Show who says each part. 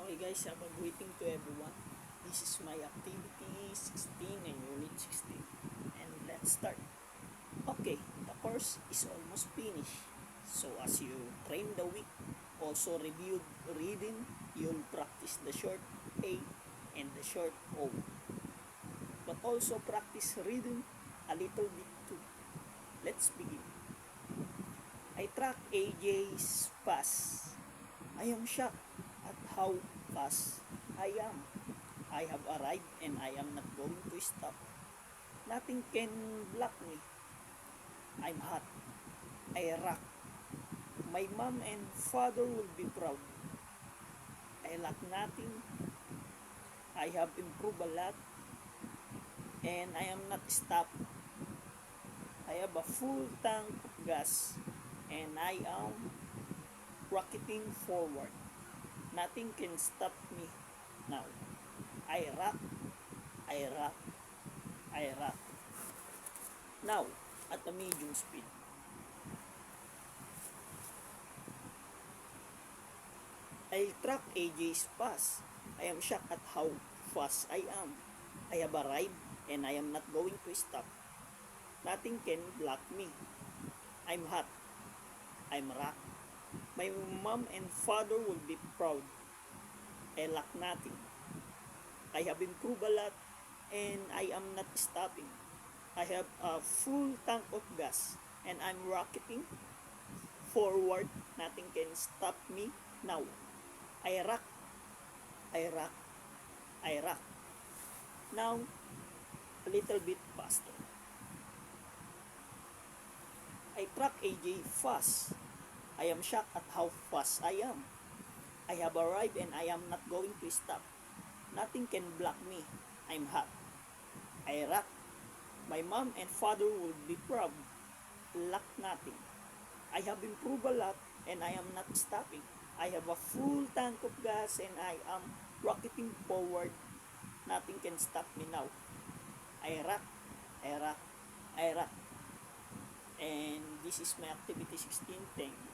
Speaker 1: Okay guys, good greeting to everyone. This is my activity 16 and unit 16. And let's start. Okay, the course is almost finished. So as you train the week, also review reading, you'll practice the short A and the short O. But also practice reading a little bit too. Let's begin. I track AJ's pass. I am shocked at how fast I am. I have arrived and I am not going to stop. Nothing can block me. I'm hot. I rock. My mom and father will be proud. I lack nothing. I have improved a lot and I am not stopped. I have a full tank of gas and I am rocketing forward. Nothing can stop me now. I rock, I rock, I rock. Now, at a medium speed. I track AJ's pass. I am shocked at how fast I am. I have arrived and I am not going to stop. Nothing can block me. I'm hot. I'm rock. My mom and father will be proud. I lack nothing. I have improved a lot and I am not stopping. I have a full tank of gas and I'm rocketing forward. Nothing can stop me now. I rock, I rock, I rock. Now, a little bit faster. I track AJ fast. I am shocked at how fast I am. I have arrived and I am not going to stop. Nothing can block me. I'm hot. I rock. My mom and father will be proud. Lack nothing. I have improved a lot and I am not stopping. I have a full tank of gas and I am rocketing forward. Nothing can stop me now. I rock, I rock, I rock. And this is my activity 16. Thank you.